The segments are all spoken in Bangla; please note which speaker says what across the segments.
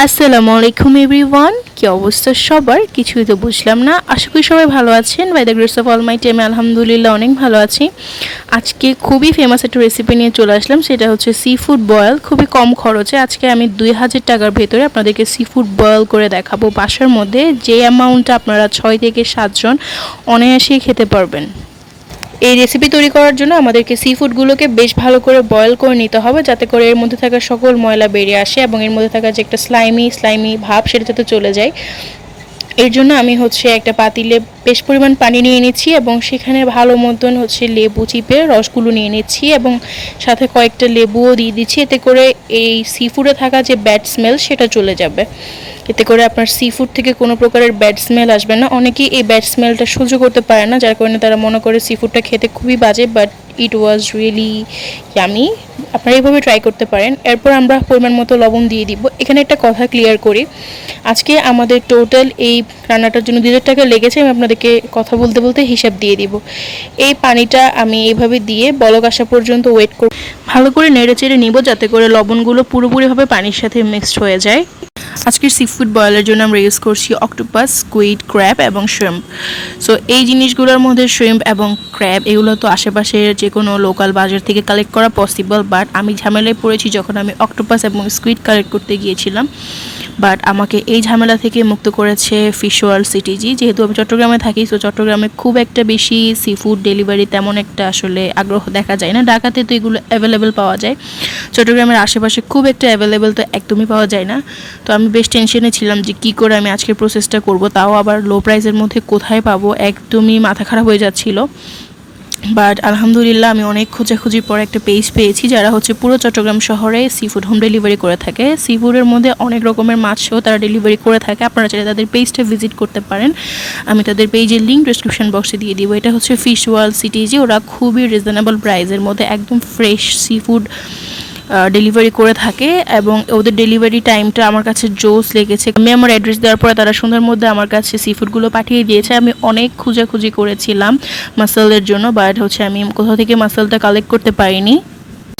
Speaker 1: আসসালামু আলাইকুম এভরিওয়ান, কি অবস্থা সবার? কিছুই তো বুঝলাম না। আশা করি সবাই ভালো আছেন। By the grace of almighty আমি আলহামদুলিল্লাহ অনেক ভালো আছি। আজকে খুবই ফেমাস একটা রেসিপি নিয়ে চলে আসলাম, সেটা হচ্ছে সি ফুড বয়েল। খুবই কম খরচে আজকে আমি 2000 টাকার ভেতরে আপনাদেরকে সি ফুড বয়েল করে দেখাবো বাসার মধ্যে। যে অ্যামাউন্টটা আপনারা 6 থেকে 7 জন অনায়াসেই খেতে পারবেন। এই রেসিপি তৈরি করার জন্য আমাদেরকে সি ফুডগুলোকে বেশ ভালো করে বয়েল করে নিতে হবে, যাতে করে এর মধ্যে থাকা সকল ময়লা বেরিয়ে আসে এবং এর মধ্যে থাকা যে একটা স্লাইমি ভাব সেটা যাতে চলে যায়। এর জন্য আমি একটা পাতিলে বেশ পরিমাণ পানি নিয়ে নিচ্ছি এবং সেখানে ভালো মতন লেবু চিপে রসগুলো নিয়ে নিচ্ছি এবং সাথে কয়েকটা লেবুও দিয়ে দিচ্ছি। এতে করে এই সি ফুডে থাকা যে ব্যাড স্মেল সেটা চলে যাবে। এতে করে আপনার সি ফুড থেকে কোনো প্রকারের ব্যাড স্মেল আসবে না। অনেকেই এই ব্যাড স্মেলটা সহ্য করতে পারে না, যার কারণে তারা মনে করে সি ফুডটা খেতে খুবই বাজে, but it was really yummy. আপনারা এইভাবে ট্রাই করতে পারেন। এরপর আমরা পরিমাণ মতো লবণ দিয়ে দিব। এখানে একটা কথা ক্লিয়ার করি, আজকে আমাদের টোটাল এই রান্নাটার জন্য 2000 টাকা লেগেছে। আমি আপনাদেরকে কথা বলতে বলতে হিসাব দিয়ে দিব। এই পানিটা আমি এইভাবে দিয়ে বলক আসা পর্যন্ত ওয়েট করব, ভালো করে নেড়ে চেড়ে নিব যাতে করে লবণগুলো পুরোপুরিভাবে পানির সাথে মিক্সড হয়ে যায়। আজকের সি ফুড বয়েলের জন্য আমরা ইউজ করছি অক্টোপাস, স্কুইড, ক্র্যাব এবং শ্রিম্প। সো এই জিনিসগুলোর মধ্যে শ্রিম্প এবং ক্র্যাব এগুলো তো আশেপাশের যে কোনো লোকাল বাজার থেকে কালেক্ট করা পসিবল, বাট আমি ঝামেলায় পড়েছি যখন আমি অক্টোপাস এবং স্কুইড কালেক্ট করতে গিয়েছিলাম। বাট আমাকে এই ঝামেলা থেকে মুক্ত করেছে ফিশ ওয়ার্ল্ড সিটিজি। যেহেতু আমি চট্টগ্রামে থাকি, সো চট্টগ্রামে খুব একটা বেশি সি ফুড ডেলিভারি তেমন একটা আসলে আগ্রহ দেখা যায় না। ঢাকাতে তো এগুলো অ্যাভেলেবেল পাওয়া যায়, চট্টগ্রামের আশেপাশে খুব একটা অ্যাভেলেবেল তো একদমই পাওয়া যায় না। তো আমি বেশ টেনশনে ছিলাম যে কী করে আমি আজকের প্রসেসটা করব, তাও আবার লো প্রাইসের মধ্যে কোথায় পাবো, একদমই মাথা খারাপ হয়ে যাচ্ছিল। বাট আলহামদুলিল্লাহ আমি অনেক খোঁজাখুঁজির পর একটা পেজ পেয়েছি যারা পুরো চট্টগ্রাম শহরে সি ফুড হোম ডেলিভারি করে থাকে। সি ফুডের মধ্যে অনেক রকমের মাছও তারা ডেলিভারি করে থাকে। আপনারা চাইলে তাদের পেজটা ভিজিট করতে পারেন। আমি তাদের পেজের লিঙ্ক ডিসক্রিপশন বক্সে দিয়ে দিব। এটা ফিশ ওয়ার্ল্ড সিটিজি। ওরা খুবই রিজনেবল প্রাইসের মধ্যে একদম ফ্রেশ সি ফুড ডেলিভারি করে থাকে এবং ওদের ডেলিভারি টাইমটা আমার কাছে জোস লেগেছে। আমি আমার অ্যাড্রেস দেওয়ার পরে তারা সুন্দর মধ্যে আমার কাছে সি ফুডগুলো পাঠিয়ে দিয়েছে। আমি অনেক খোঁজাখুঁজি করেছিলাম মাসালের জন্য, বাট আমি কোথাও থেকে মাসালটা কালেক্ট করতে পারিনি।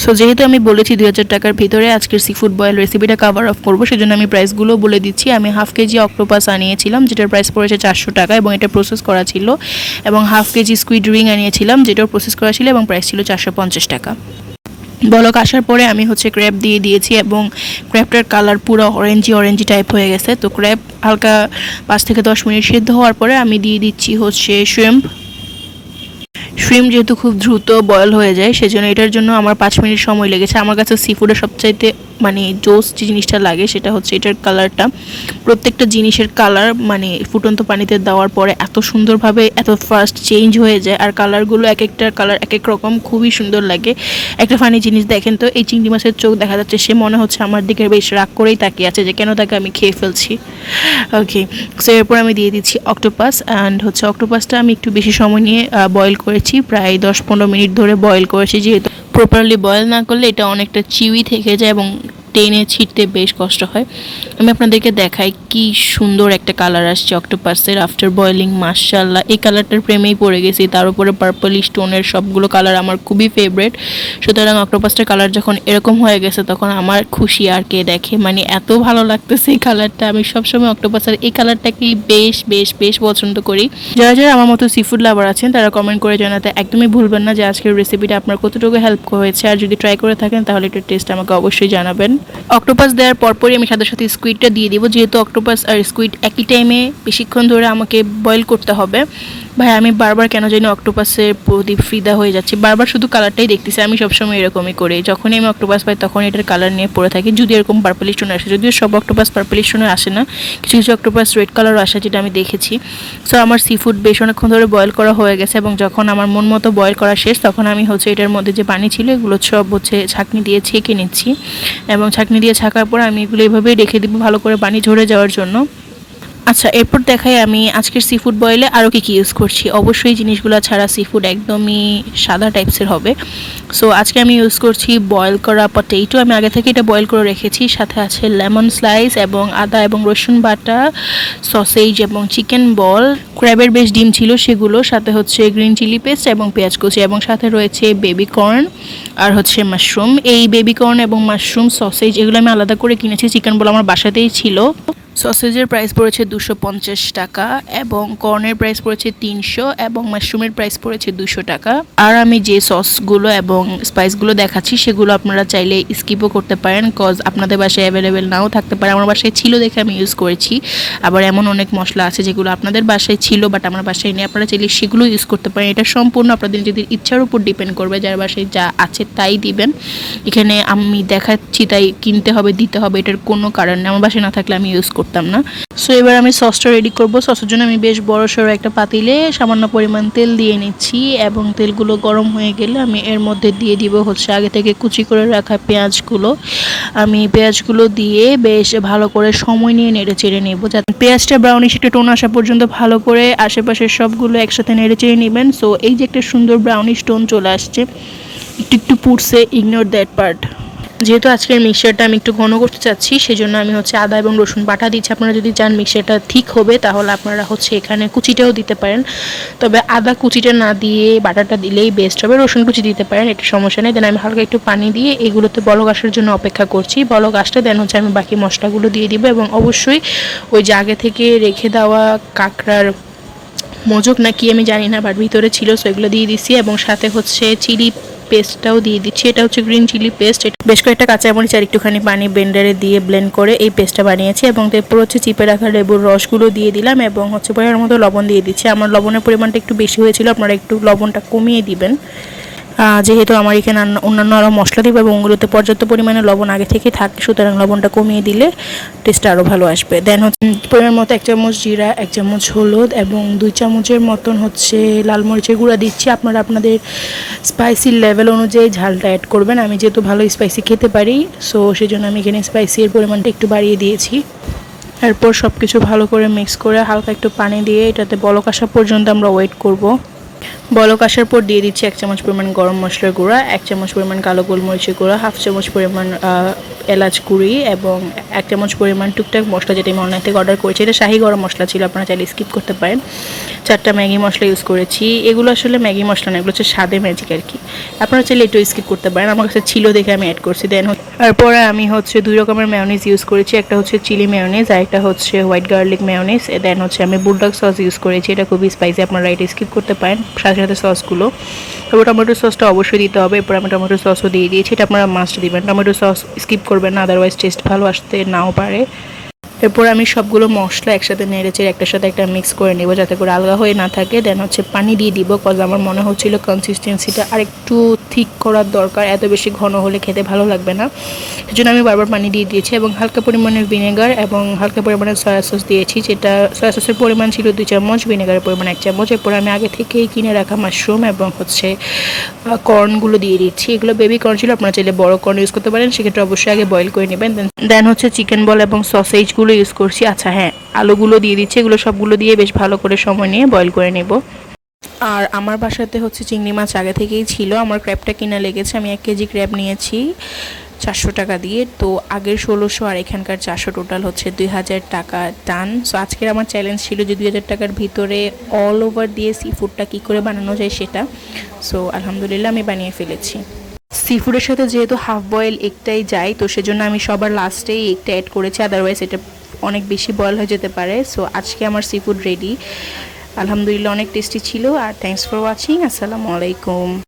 Speaker 1: সো যেহেতু আমি বলেছি 2000 টাকার ভিতরে আজকের সি ফুড বয়েল রেসিপিটা কভার অফ করবো, সেজন্য আমি প্রাইসগুলো বলে দিচ্ছি। আমি হাফ কেজি অক্টোপাস আনিয়েছিলাম, যেটার প্রাইস পড়েছে 400 টাকা এবং এটা প্রসেস করা ছিল, এবং হাফ কেজি স্কুইড রিং আনিয়েছিলাম, যেটাও প্রসেস করা ছিল এবং প্রাইস ছিল 450 টাকা। বলক আসার পরে আমি ক্র্যাব দিয়ে দিয়েছি এবং ক্র্যাবটার কালার পুরো অরেঞ্জি টাইপ হয়ে গেছে। তো ক্র্যাব হালকা 5 থেকে 10 মিনিট সিদ্ধ হওয়ার পরে আমি দিয়ে দিচ্ছি শ্রিম্প। যেহেতু খুব দ্রুত বয়েল হয়ে যায়, সেজন্য এটার জন্য আমার 5 মিনিট সময় লেগেছে। আমার কাছে সি ফুডের সবচাইতে জোস যে জিনিসটা লাগে সেটা এটার কালারটা। প্রত্যেকটা জিনিসের কালার ফুটন্ত পানিতে দেওয়ার পরে এত সুন্দরভাবে এত ফাস্ট চেঞ্জ হয়ে যায়, আর কালারগুলো এক একটার কালার এক এক রকম, খুবই সুন্দর লাগে। একটা ফানি জিনিস দেখেন তো, এই চিংড়ি মাছের চোখ দেখা যাচ্ছে, সে মনে হচ্ছে আমার দিকে বেশ রাগ করেই তাকিয়ে আছে যে কেন তাকে আমি খেয়ে ফেলছি। ওকে, সো এরপর আমি দিয়ে দিচ্ছি অক্টোপাস। অ্যান্ড অক্টোপাসটা আমি একটু বেশি সময় নিয়ে বয়েল করেছি, প্রায় 10-15 মিনিট ধরে বয়েল করেছি। যেহেতু প্রপারলি বয়েল না করলে এটা অনেকটা চিউই থেকে যায় এবং টেনে ছিটতে বেশ কষ্ট হয়। আমি আপনাদেরকে দেখাই কি সুন্দর একটা কালার আসছে অক্টোপাসের আফটার বয়েলিং। মাশাআল্লাহ, এই কালারটার প্রেমেই পড়ে গেছি। তার উপরে পার্পল স্টোনের সবগুলো কালার আমার খুবই ফেভারিট। সুতরাং অক্টোপাসটার কালার যখন এরকম হয়ে গেছে তখন আমার খুশি আর কে দেখে, এত ভালো লাগতেছে এই কালারটা। আমি সবসময় অক্টোপাসের এই কালারটাকেই বেশ বেশ বেশ পছন্দ করি। যারা যারা আমার মতো সি ফুড লাভার আছেন তারা কমেন্ট করে জানাতে একদমই ভুলবেন না যে আজকের রেসিপিটা আপনার কতটুকু হেল্প হয়েছে, আর যদি ট্রাই করে থাকেন তাহলে এটার টেস্ট আমাকে অবশ্যই জানাবেন। অক্টোপাস দেওয়ার পরপরই আমি সাথে সাথে স্কুইডটা দিয়ে দিব, যেহেতু অক্টোপাস আর স্কুইড একই টাইমে বেশিক্ষণ ধরে আমাকে বয়েল করতে হবে। ভাই আমি বারবার কেন জানি অক্টোপাসের প্রতি ফিদা হয়ে যাচ্ছি, বারবার শুধু কালারটাই দেখতেছি। আমি সবসময় এরকমই করি, যখনই আমি অক্টোপাস পাই তখন এটার কালার নিয়ে পড়ে থাকি, যদি এরকম পার্পল স্টোনে আসে। যদিও সব অক্টোপাস পার্পল স্টোনে আসে না, কিছু কিছু অক্টোপাস রেড কালারও আসে, যেটা আমি দেখেছি। সো আমার সি ফুড বেশ অনেকক্ষণ ধরে বয়েল করা হয়ে গেছে এবং যখন আমার মন মতো বয়েল করা শেষ তখন আমি এটার মধ্যে যে পানি ছিল এগুলো সব ছাঁকনি দিয়ে ছেঁকে নিচ্ছি, এবং ছাঁকনি দিয়ে ছাঁকার পর আমি এগুলো এইভাবেই রেখে দিব ভালো করে পানি ঝরে যাওয়ার জন্য। আচ্ছা, এরপর দেখাই আমি আজকের সি ফুড বয়েলে আরও কী কী ইউজ করছি। অবশ্যই জিনিসগুলো ছাড়া সি ফুড একদমই সাদা টাইপসের হবে। সো আজকে আমি ইউজ করছি বয়েল করা পটেটো। আমি আগে থেকে এটা বয়েল করে রেখেছি। সাথে আছে লেমন স্লাইস এবং আদা এবং রসুন বাটা, সসেজ এবং চিকেন বল, ক্র্যাবের বেশ ডিম ছিল সেগুলো, সাথে হচ্ছে গ্রিন চিলি পেস্ট এবং পেঁয়াজ কুচি, এবং সাথে রয়েছে বেবি কর্ন আর হচ্ছে মাশরুম। এই বেবি কর্ন এবং মাশরুম, সসেজ এগুলো আমি আলাদা করে কিনেছি। চিকেন বল আমার বাসাতেই ছিল। সসেজের প্রাইস পড়েছে 250 টাকা এবং কর্নের প্রাইস পড়েছে 300 এবং মাশরুমের প্রাইস পড়েছে 200 টাকা। আর আমি যে সসগুলো এবং স্পাইসগুলো দেখাচ্ছি সেগুলো আপনারা চাইলে স্কিপও করতে পারেন, কজ আপনাদের বাসায় অ্যাভেলেবেল নাও থাকতে পারে। আমার বাসায় ছিল দেখে আমি ইউজ করেছি। আবার এমন অনেক মশলা আছে যেগুলো আপনাদের বাসায় ছিল বাট আমার বাসায় নেই, আপনারা চাইলে সেগুলো ইউজ করতে পারেন। এটা সম্পূর্ণ আপনাদের নিজেদের ইচ্ছার উপর ডিপেন্ড করবে, যার বাসায় যা আছে তাই দিবেন। এখানে আমি দেখাচ্ছি তাই কিনতে হবে দিতে হবে এটার কোনো কারণ নেই, আমার বাসায় না থাকলে আমি ইউজ করতাম না। সো এবার আমি সসটা রেডি করব। সসের জন্য আমি বেশ বড় সড়ো একটা পাতিলে সামান্য পরিমাণ তেল দিয়ে নিচ্ছি এবং তেলগুলো গরম হয়ে গেলে আমি এর মধ্যে দিয়ে দিব হচ্ছে আগে থেকে কুচি করে রাখা পেঁয়াজগুলো। আমি পেঁয়াজগুলো দিয়ে বেশ ভালো করে সময় নিয়ে নেড়ে চেড়ে নেব, যাতে পেঁয়াজটা ব্রাউনিশ একটা টোন আসা পর্যন্ত ভালো করে আশেপাশের সবগুলো একসাথে নেড়ে চেড়ে নেবেন। সো এই যে একটা সুন্দর ব্রাউনিশ টোন চলে আসছে, একটু একটু পুড়ছে, ইগনোর দ্যাট পার্ট। যেহেতু আজকের মিক্সচারটা আমি একটু ঘন করতে চাচ্ছি সেজন্য আমি হচ্ছে আদা এবং রসুন বাটা দিচ্ছি। আপনারা যদি চান মিক্সচারটা ঠিক হবে তাহলে আপনারা হচ্ছে এখানে কুচিটাও দিতে পারেন, তবে আদা কুচিটা না দিয়ে বাটাটা দিলেই বেস্ট হবে। রসুন কুচি দিতে পারেন, এটা সমস্যা নেই। দেন আমি হালকা একটু পানি দিয়ে এগুলোতে বলক আসার জন্য অপেক্ষা করছি। বলক আসলে দেন হচ্ছে আমি বাকি মশলাগুলো দিয়ে দিব এবং অবশ্যই ওই যে আগে থেকে রেখে দেওয়া কাঁকড়ার মজক নাকি আমি জানি না বাট ভিতরে ছিল, সো এগুলো দিয়ে দিচ্ছি এবং সাথে হচ্ছে চিলি পেস্টটাও দিয়ে দিচ্ছি। এটা হচ্ছে গ্রিন চিলি পেস্ট। বেশ কয়েকটা কাঁচামরিচ আর একটুখানি পানি ব্লেন্ডারে দিয়ে ব্লেন্ড করে এই পেস্টটা বানিয়েছি এবং এরপর হচ্ছে চিপে রাখা লেবুর রসগুলো দিয়ে দিলাম এবং হচ্ছে পরিমাণ মতো লবণ দিয়ে দিচ্ছি। আমার লবণের পরিমাণটা একটু বেশি হয়েছিল, আপনারা একটু লবণটা কমিয়ে দিবেন, যেহেতু আমার এখানে অন্যান্য আরও মশলা দিব এবং ওগুলোতে পর্যাপ্ত পরিমাণে লবণ আগে থেকে থাকে, সুতরাং লবণটা কমিয়ে দিলে টেস্টটা আরও ভালো আসবে। দেন হচ্ছে পরিমাণ মতো 1 চামচ জিরা, 1 চামচ হলুদ এবং 2 চামচের মতন হচ্ছে লাল মরিচের গুঁড়া দিচ্ছি। আপনারা আপনাদের স্পাইসি লেভেল অনুযায়ী ঝালটা অ্যাড করবেন। আমি যেহেতু ভালো স্পাইসি খেতে পারি সো সেই জন্য আমি এখানে স্পাইসির পরিমাণটা একটু বাড়িয়ে দিয়েছি। এরপর সব কিছু ভালো করে মিক্স করে হালকা একটু পানি দিয়ে এটাতে বলক আসা পর্যন্ত আমরা ওয়েট করব। বলক আসার পর দিয়ে দিচ্ছি 1 চামচ পরিমাণ গরম মশলার গুঁড়া, 1 চামচ পরিমাণ কালো গোলমরিচের গুঁড়া, 1/2 চামচ পরিমাণ এলাচ গুঁড়ি এবং 1 চামচ পরিমাণ টুকটাক মশলা যেটা আমি অনলাইন থেকে অর্ডার করেছি। এটা শাহি গরম মশলা ছিল, আপনারা চাইলে স্কিপ করতে পারেন। 4টা ম্যাগি মশলা ইউজ করেছি। এগুলো আসলে ম্যাগি মশলা না, এগুলো হচ্ছে স্বাদে ম্যাজিক আর কি, আপনারা চাইলে একটু স্কিপ করতে পারেন, আমার কাছে ছিল দেখে আমি অ্যাড করছি। দেন তারপরে আমি হচ্ছে 2 রকমের মেয়োনিজ ইউজ করেছি, একটা হচ্ছে চিলি মেয়োনিজ আর একটা হচ্ছে হোয়াইট গার্লিক মেয়োনিজ। দেন হচ্ছে আমি বুলডগ সস ইউজ করেছি, এটা খুবই স্পাইসি, আপনারা এটা স্কিপ করতে পারেন সাথে সাথে সসগুলো। তারপর টমেটো সসটা অবশ্যই দিতে হবে, এরপর আমি টমেটো সসও দিয়ে দিয়েছি, এটা আপনারা মাস্ট দিবেন, টমেটো সস স্কিপ করবেন না, আদারওয়াইজ টেস্ট ভালো আসতে নাও পারে। এরপর আমি সবগুলো মশলা একসাথে নেড়েচেড়ে একটার সাথে একটা মিক্স করে নেব যাতে করে আলগা হয়ে না থাকে। দেন হচ্ছে পানি দিয়ে দিব, কজ আমার মনে হচ্ছিল কনসিস্টেন্সিটা আরেকটু ঠিক করার দরকার, এত বেশি ঘন হলে খেতে ভালো লাগবে না, সেজন্য আমি বারবার পানি দিয়ে দিয়েছি এবং হালকা পরিমাণে ভিনেগার এবং হালকা পরিমাণে সয়া সস দিয়েছি, যেটা সয়া সসের পরিমাণ ছিল 2 চামচ, ভিনেগারের পরিমাণ 1 চামচ। এরপর আমি আগে থেকেই কিনে রাখা মাশরুম এবং হচ্ছে কর্নগুলো দিয়ে দিচ্ছি। এগুলো বেবি কর্ন ছিল, আপনারা চাইলে বড় কর্ন ইউজ করতে পারেন, সেক্ষেত্রে অবশ্যই আগে বয়েল করে নেবেন। দেন হচ্ছে চিকেন বল এবং সসেজগুলো ইউজ করছি। আচ্ছা হ্যাঁ, আলুগুলো দিয়ে দিচ্ছি, এগুলো সবগুলো দিয়ে বেশ ভালো করে সময় নিয়ে বয়েল করে নেব। আর আমার বাসাতে হচ্ছে চিংড়ি মাছ আগে থেকেই ছিল, আমার ক্র্যাবটা কিনা লেগেছে, আমি 1 কেজি ক্র্যাব নিয়েছি 400 টাকা দিয়ে। তো আগের 1600 আর এখানকার 400, টোটাল হচ্ছে 2000 টাকা টান। সো আজকের আমার চ্যালেঞ্জ ছিল যে 2000 টাকার ভিতরে অল ওভার দিয়ে সি ফুডটা কী করে বানানো যায় সেটা। সো আলহামদুলিল্লাহ আমি বানিয়ে ফেলেছি। সি ফুডের সাথে যেহেতু হাফ বয়েল এগটাই যায়, তো সেজন্য আমি সবার লাস্টেই এগটা অ্যাড করেছি, আদারওয়াইজ এটা অনেক বেশি বয়েল হয়ে যেতে পারে। সো আজকে আমার সি ফুড রেডি, আলহামদুলিল্লাহ অনেক টেস্টি ছিল। আর থ্যাংকস ফর ওয়াচিং, আসসালামু আলাইকুম।